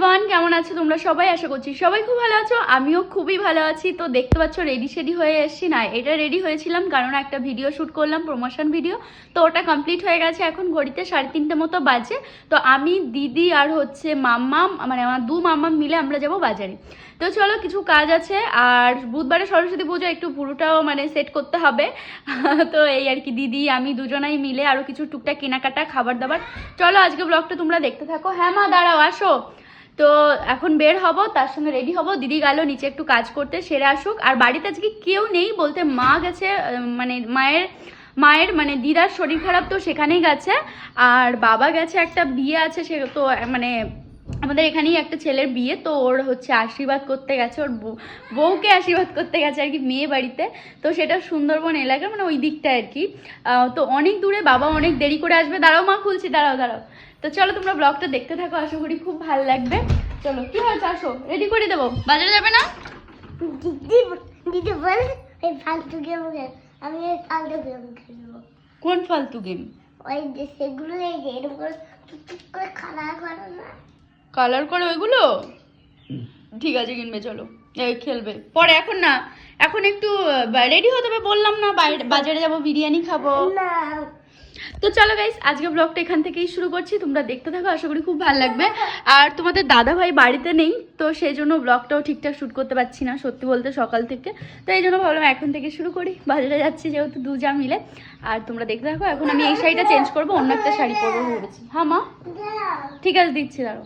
Everyone, কেমন আছো তোমরা সবাই? আশা করছি সবাই খুব ভালো আছো, আমিও খুবই ভালো আছি। তো দেখতে পাচ্ছ রেডি হয়ে এসেছি। না, এটা রেডি হয়েছিলাম কারণ একটা ভিডিও শ্যুট করলাম, প্রমোশন ভিডিও। তো ওটা কমপ্লিট হয়ে গেছে, এখন ঘড়িতে 3:30 মতো বাজে। তো আমি, দিদি আর হচ্ছে মাম্মাম, মানে আমার মাম্মাম মিলে আমরা যাব বাজারে। তো চলো, কিছু কাজ আছে। আর বুধবারে সরস্বতী পুজো, একটু পুরোটাও মানে সেট করতে হবে। তো এই আর কি, দিদি আমি দুজনাই মিলে আরও কিছু টুকটাক কেনাকাটা, খাবার দাবার। চলো আজকে ব্লগটা তোমরা দেখতে থাকো। হ্যাঁ মা, দাঁড়াও, আসো। তো এখন বের হব, তার সঙ্গে রেডি হব। দিদি গেল নিচে একটু কাজ করতে, সেরে আসুক। আর বাড়িতে আজকে কেউ নেই বলতে, মা গেছে, মানে মায়ের মানে দিদার শরীর খারাপ, তো সেখানেই গেছে। আর বাবা গেছে, একটা বিয়ে আছে, সে তো মানে আমাদের এখানেই একটা ছেলের বিয়ে, তো ওর হচ্ছে আশীর্বাদ করতে গেছে, ওর বউকে আশীর্বাদ করতে গেছে আর কি, মেয়ে বাড়িতে। তো সেটা সুন্দরবন এলাকা, মানে ওই দিকটায় আর কি। তো অনেক দূরে, বাবা অনেক দেরি করে আসবে। দাঁড়াও মা, খুলছি, দাঁড়াও। তো চলো তোমরা ব্লগটা দেখতে থাকো, আশা করি খুব ভালো লাগবে। চলো, কি হয়েছে, আসো, রেডি করে দেবো। বাজারে যাবে না? দিদি বল, এই ফালতু গেম আমি এই ফালতু গেম খেলবো। কোন ফালতু গেম? ওই যে সেগুলো এই যে এরকম করে টুকটুক করে কালার করো না। কালার করে ওইগুলো? ঠিক আছে, কিনবে, চলো খেলবে পরে, এখন না। এখন একটু রেডি হতে হবে, বললাম না বাজারে যাবো, বিরিয়ানি খাবো। না, তো চলো গাইস, আজকে ব্লগটা এখান থেকেই শুরু করছি, তোমরা দেখতে থাকো, আশা করি খুব ভালো লাগবে। আর তোমাদের দাদা ভাই বাড়িতে নেই, তো সেই জন্য ব্লগটাও ঠিকঠাক শ্যুট করতে পারছি না, সত্যি বলতে, সকাল থেকে। তো এই জন্য ভাবলাম এখন থেকে শুরু করি, বাজারে যাচ্ছি যেহেতু দুজা মিলে। আর তোমরা দেখতে থাকো। এখন আমি এই শাড়িটা চেঞ্জ করবো, অন্য একটা শাড়ি পরবো ভেবেছি। হ্যাঁ মা, ঠিক আছে, দিচ্ছি, দাঁড়াও।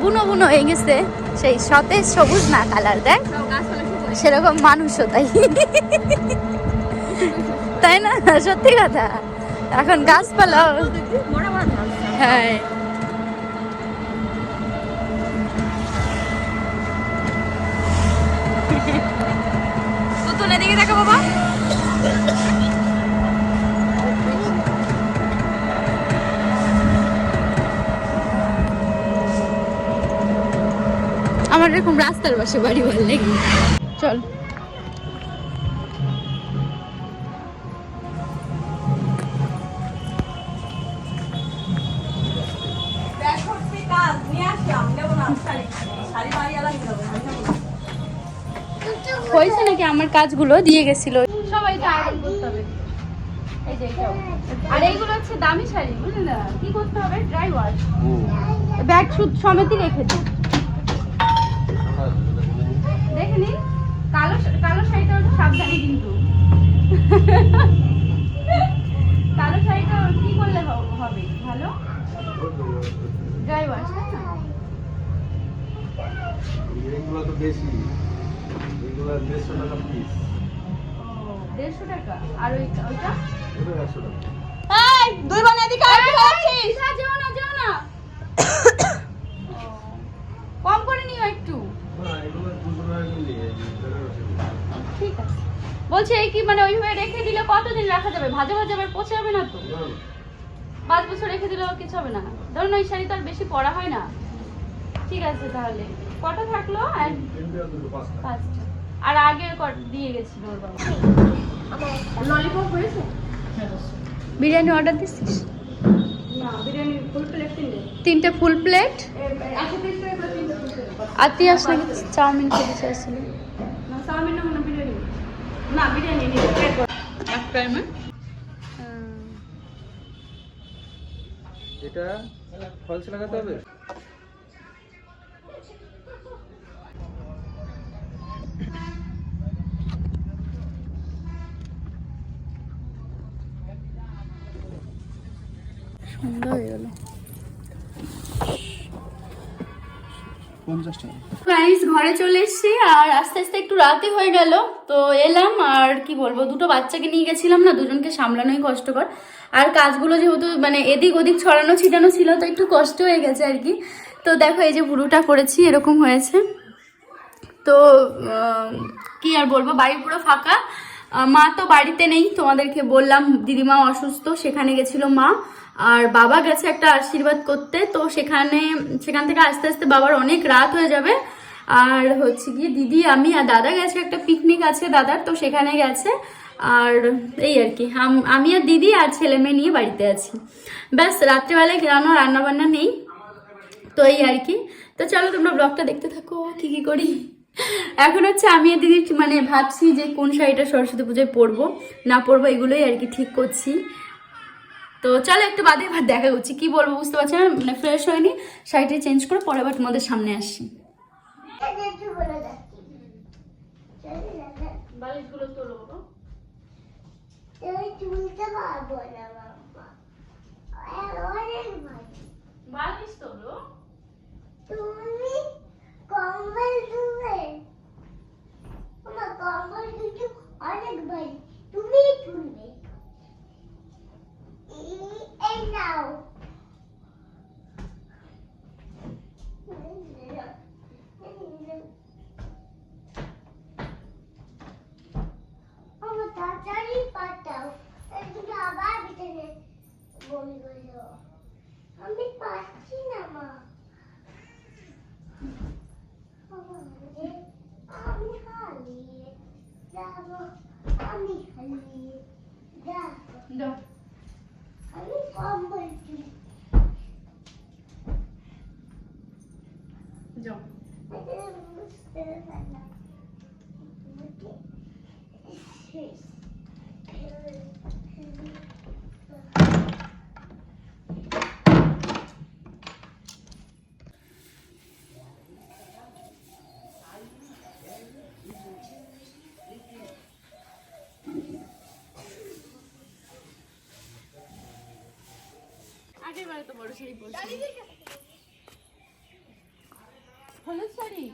বুনো বুনো হয়ে গেছে, সেই সতেজ সবুজ না কালার, দেখ সেরকম মানুষও তাই, তাই না? সত্যি কথা, এখন গাছপালা। হ্যাঁ, পুতুলের দিকে দেখো বাবা। আমার এরকম রাস্তার পাশে বাড়ি ভালো লাগে। চল, হয়েছে নাকি? আমার কাজগুলো দিয়ে গেছিল সবাই, এটা আয়রন করতে হবে। এই যে এটাও। আর এইগুলো হচ্ছে দামি শাড়ি, বুঝলেন না? কি করতে হবে? ড্রাই ওয়াশ, ব্যাগ সুদ সমেতই রেখে দিন। দেখে নিন, কালো শাড়িটা একটু সাবধানে কিন্তু। কালো শাড়িটা কি করলে হবে ভালো? ড্রাই ওয়াশ, তাই না? এগুলো তো বেশি, এগুলো 150 টাকা পিস। 150 টাকা। আর ওইটা? ওটা 100 টাকা। এই দুই বোন এদিকে আয়, কি করছিস? যাও না। কম করে নিও একটু। না, এগুলো 200 টাকা নিলে ঠিক আছে। বলছি এই কি মানে ওইভাবে রেখে দিলে কতদিন রাখা যাবে? ভাজা আবার পচে যাবে না তো? 5 বছর রেখে দিলেও কিছু হবে না? ধরুন ওই শাড়ি তো আর বেশি পরা হয় না। ঠিক আছে, তাহলে কটা থাকলো? আর 5টা। আর আগে দিয়ে গেছিল ওর বাবা। ললিপপ হয়েছে? বিরিয়ানি অর্ডার দিছিস? না, বিরিয়ানি ফুল প্লেট 3টে ফুল প্লেট। আর তুই আস নাকি চাউমিন খেতে চাইছিল? না, চাউমিন না, বিরিয়ানি। না, বিরিয়ানি নিয়ে এক টাইমে। এটা ফলস লাগাতে হবে। সুন্দর হয়ে গেল। 50 টাকা। গাইস, ঘরে চলে এসেছি। আর আস্তে আস্তে একটু রাতই হয়ে গেল, তো এলাম। আর কি বলবো, দুটো বাচ্চাকে নিয়ে গেছিলাম না, দুজনকে সামলানোই কষ্টকর। আর কাজগুলো যেহেতু মানে এদিক ওদিক ছড়ানো ছিটানো ছিল, তো একটু কষ্ট হয়ে গেছে আর কি। তো দেখো, এই যে পুরোটা করেছি, এরকম হয়েছে। তো কি আর বলবো, বাড়ি পুরো ফাঁকা। মা তো বাড়িতে নেই, তোমাদেরকে বললাম, দিদিমা অসুস্থ, সেখানে গেছিল মা। আর বাবা গেছে একটা আশীর্বাদ করতে, তো সেখান থেকে আস্তে আস্তে বাবার অনেক রাত হয়ে যাবে। আর হচ্ছে গিয়ে দিদি, আমি আর দাদা গেছে, একটা পিকনিক আছে দাদার, তো সেখানে গেছে। আর এই আর কি, আমি আর দিদি আর ছেলে মেয়ে নিয়ে বাড়িতে আছি। ব্যাস, রাত্রেবেলায় রান্না বান্না নেই। তো এই আর কি। তো চলো তোমরা ব্লগটা দেখতে থাকো কি কি করি। এখন হচ্ছে আমি আর দিদি মানে ভাবছি যে কোন শাড়িটা সরস্বতী পুজোয় পরবো না পরবো, এগুলোই আর কি ঠিক করছি। তো চলো একটু বাদে আবার দেখা করছি, কি বলবো বুঝতে পারছি না, মানে ফ্রেশ হয়নি, শাড়িটা চেঞ্জ করে পরে আবার তোমাদের সামনে আসছি। একটু বলে যাচ্ছি বালিশগুলো তোলো বাবা। তুমি তুলতে পারবো না বাবা, অনেক ভাই। বালিশ তোলো। তুমি কম্বল তুলবে, আমার কম্বল কিছু অনেক ভাই, তুমি তুলবে। এই নাও। আমার তাড়াতাড়ি পাঠাও, তুমি আবার ভিতরে বমি করো। আমি পাচ্ছি না মা, আমি হারিয়ে যাবো, আমি হারিয়ে যাবো। আমি কম্বল তুলি। যাও। বুঝতে পারলাম শেষ। আগেরবারে তো বড় শাড়ি পরছি, হলুদ শাড়ি।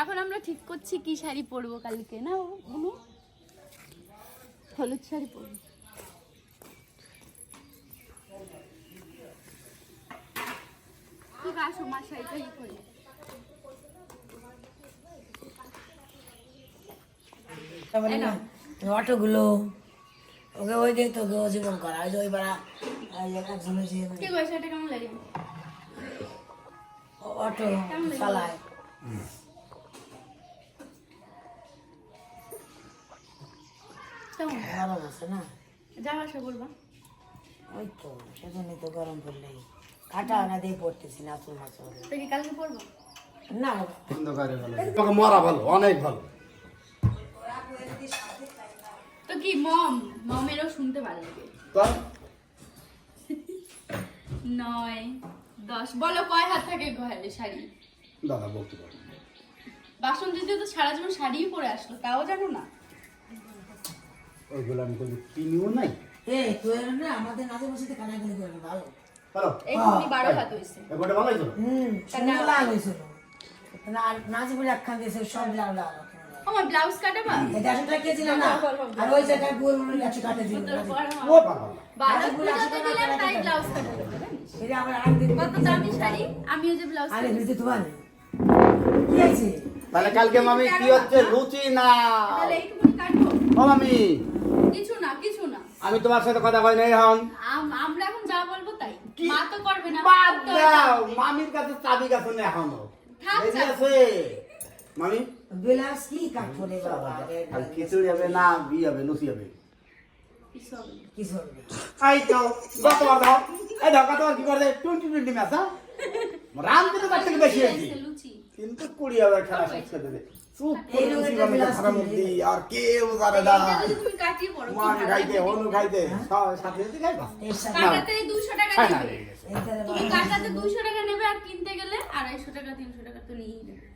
এখন আমরা ঠিক করছি কি শাড়ি পরবো কালকে, না বলু? হলুদ শাড়ি পরবো। ঠিক আসো মা, শাড়িটা ই করি। অটোগুলো ওকে ওই দিয়ে তোকে ও জীবন করা ওই যে ওই পাড়া একজন হয়েছে কি গো শাড়িটা কেমন লাগে? অটো চালায়। কেমন গরম আছে না, যা আসা বলবা। ওই তো সেজন্যই তো গরম পড়লেই কাটা না দিয়ে পড়তেছি না চুল মাছ তো কি কালকে পরবো? না। অন্ধকারে ভালো, তোকে মরা ভালো, অনেক ভালো। তো কি মমেরও শুনতে ভালো লাগে। তো 9 10 বলো কয় হাত থাকে ঘরে শাড়ি? দাদা বলতে পারো, বাসন দিতে তো সারা জীবন শাড়িই পরে আসলো, তাও জানো না? ওইগুলো আমি কোনো কিনিও নাই। এ তুই না আমাদের নাচে বসে কানাগুলি করবি ভালো। ভালো এইখানে 12 হাত হইছে। এবারে ভালোই তো। সুন্দর লাল হয়েছিল না, নাচে বলে একখান দিয়েছে সব লাল লাল। আমার ব্লাউজ কাটাবা? এটা আসলে কেছিল না, আর ওই জায়গায় গুড় মুড়ি আছে কাটে দিল। ও বাবা, বারো পুজোতে দিলাম তাই ব্লাউজ কাটাবো জানিস? এটা আবার একদিন কত দামি শাড়ি, আমিও যে ব্লাউজ আরে কাটাবো। বুঝতে তোমার কি আছে তাহলে কালকে মামি কি হচ্ছে লুচি না? তাহলে এইটুকুনি কাটবো? ও মামি, কিছু না কিছু না, আমি তোমার সাথে কথা কই নাই এখন। আমরা এখন যা বলবো তাই। কি? মা তো করবে না। বাদ তো দাও, মামির কাছে চাবি কাছে না এখনো। থাক, দেরি থাক। আছে মামি। বিলাস কি কাটবো রে বাবা আর খিচুড়ি হবে না বিয়ে হবে লুচি হবে? কিছু হবে না। কি করবে এই তো গতবার দাও, এই দাও গতবার কি করে 20-20 ম্যাচ হ্যাঁ রান দিতে তার থেকে বেশি হয়েছে, লুচি কিন্তু 20 খেলা শেষ করে দেবে। চুপ এই করে লুচি রকম একটা বানাতে বিলাস খারাপ কিনে দি আর কেউ জানে না। এইটা যদি তুমি কাটিয়ে পড়ো কি মান ভালো খাইতে লাগবে? হনু খাইতে সব সাথে সাথে খাইবা এর সাথে কাটাতে 200 টাকা খাই না নেবে। রে গেছে। এইটারে তুমি কাটাতে 200 টাকা নেবে আর কিনতে গেলে 250 টাকা 300 টাকা তো নিয়েই নেবে।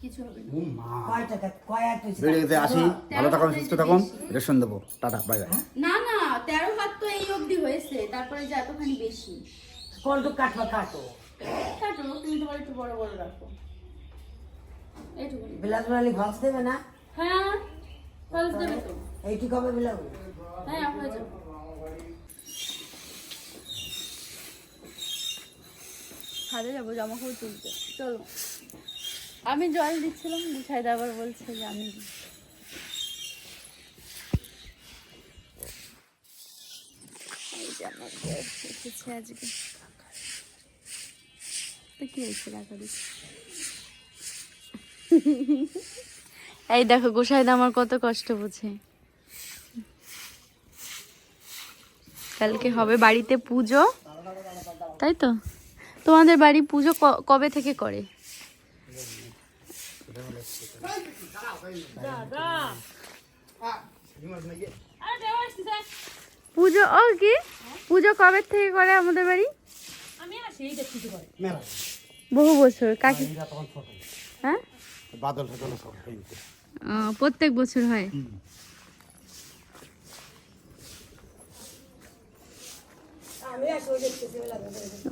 কিছু হবে না। ও মা কয় টাকা কয় আর তুই বেড়ে গেছে আসি, ভালো থাকুন সুস্থ থাকুন, রেশন দেবো, টাটা বাই বাই। না না 13 হাত তো এই অবধি হয়েছে, তারপরে যে এতখানি বেশি কোন তো কাটবা কাটো কাটো, তুমি তোমার একটু বড় বড় রাখো এইটুকুনি। বিলাস বানালি ভাজ দেবে না হ্যাঁ ফলস দেবে তো। এইটি কবে বিলাস হ্যাঁ হয়ে যাবে। ছাদে যাবো জামা কাপড় তুলতে, চলো। আমি জল দিচ্ছিলাম, গুছাই আবার বলছে যে আমি এই যে আমার বর এসেছে আজকে, তো কি হয়েছে টাকা দিচ্ছি। এই দেখো গোসাইদা আমার কত কষ্ট বুঝে, কালকে হবে বাড়িতে পুজো, তাই তো? তোমাদের বাড়ি পুজো কবে থেকে করে? পুজো ও কি পুজো কবে থেকে করে আমাদের বাড়ি? বহু বছর। কাকি হ্যাঁ বাদল ফাদল সব প্রত্যেক বছর হয়।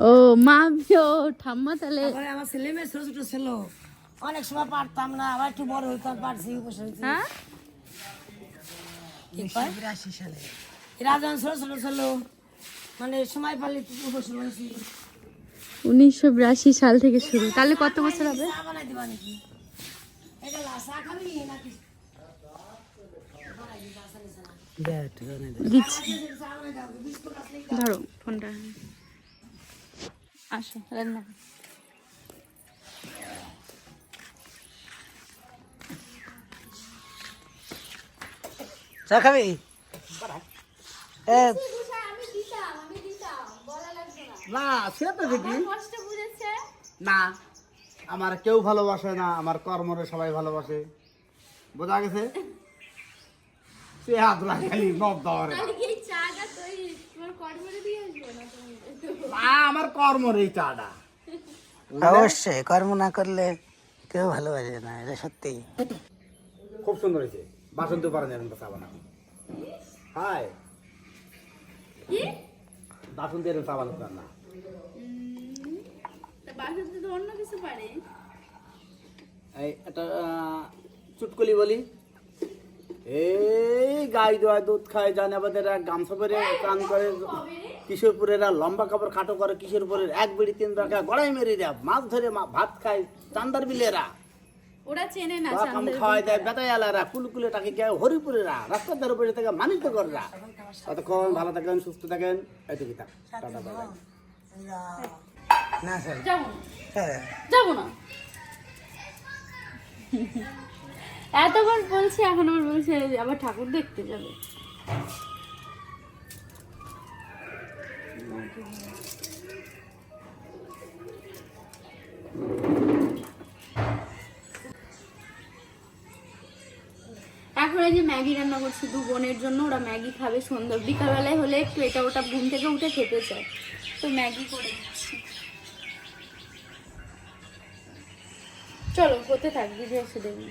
ও মা ও ঠাম্মা তাহলে আমার ছেলে মেয়ে ছোট ছোট ছিল, অনেক সময় পারতাম না, আবার একটু বড় হইতাম, পারছি বসে হইতে। হ্যাঁ 1982 সালে এরা যখন ছোট ছোট ছিল, মানে সময় পারলে বসে হয়েছি। 1982 সাল থেকে শুরু, তাহলে কত বছর হবে? চা বানাই দিবা নাকি? এটা চা খাবি নাকি? দিচ্ছি, ধরো ফোনটা। আসো রান্না। চা খাবি? না সে তো ঠিকই না, আমার কেউ ভালোবাসে না, আমার কর্মরে সবাই ভালোবাসে, বোঝা গেছে? সে হাত লাগাই নব দেওয়ারে আমার কর্মরে এই চাটা। অবশ্যই, কর্ম না করলে কেউ ভালোবাসে না, এটা সত্যি। খুব সুন্দর হয়েছে, বাসন তো পারেন এরকম চা বানাবো। হাই বাসন দিয়ে এরকম চা বানাতে না, এই একটা চুটকুলি বলি। এই গাই দোয়া দুধ খায়, জানাবাদেরা গামছা পরে কান করে, কিশোরপুরেরা লম্বা কাপড় খাটো করে, কিশোরপুরের এক বিড়ি 3 টাকা গড়াই মেরে দেয়, মাছ ধরে ভাত খায় চান্দার বিলেরা, ওরা চেনে না কাম খাওয়াই দেয় বেতায়ালারা, কুলকুলে টাকি গায়ে হরিপুরেরা, রাস্তার ধারে বসে থেকে মানিত করেরা। ততক্ষণ ভালো থাকেন, সুস্থ থাকেন, এইটুকুই থাক, টাটা বাই বাই। না স্যার, যাবো না এতবার বলছি, এখন আবার বলছে আবার ঠাকুর দেখতে যাবে। এখন এই যে ম্যাগি রান্না করছি 2 বোনের জন্য, ওরা ম্যাগি খাবে সন্ধ্যা, বিকালবেলায় হলে একটু এটা ওটা ঘুম থেকে উঠে খেতে চায়, তো ম্যাগি করে দিচ্ছি। চলো হতে থাক, ভিডিও এসে দেখুন।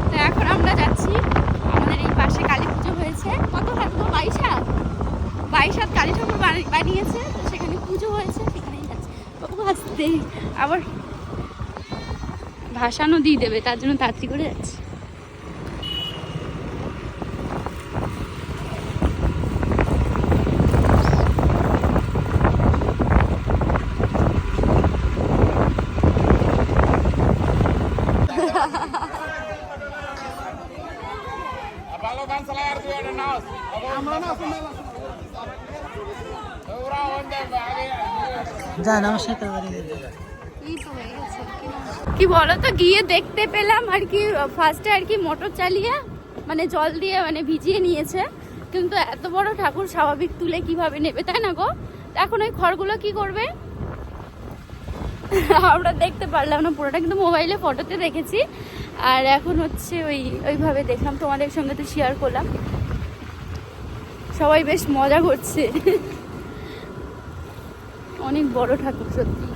তো এখন আমরা যাচ্ছি, আমাদের এই পাশে কালী পুজো হয়েছে, কত থাকবো 22 হাত কালী ঠাকুর বানিয়েছে, তো সেখানে পুজো হয়েছে, সেখানেই যাচ্ছি। ও আসতে আবার ভাসানও দিয়ে দেবে, তার জন্য তাড়াতাড়ি করে যাচ্ছি। যা নমস্কার করে কি বলো তো, গিয়ে দেখতে পেলাম আর কি, ফার্স্টে আর কি মোটর চালিয়ে মানে জল দিয়ে মানে ভিজিয়ে নিয়েছে, কিন্তু এত বড় ঠাকুর স্বাভাবিক তুলে কিভাবে নেবে, তাই না গো? এখন ওই খড়গুলো কি করবে আমরা দেখতে পারলাম না পুরোটা, কিন্তু মোবাইলে ফটোতে দেখেছি। আর এখন হচ্ছে ওইভাবে দেখলাম, তোমাদের সঙ্গে তো শেয়ার করলাম, সবাই বেশ মজা করছে। অনেক বড় ঠাকুর সত্যি।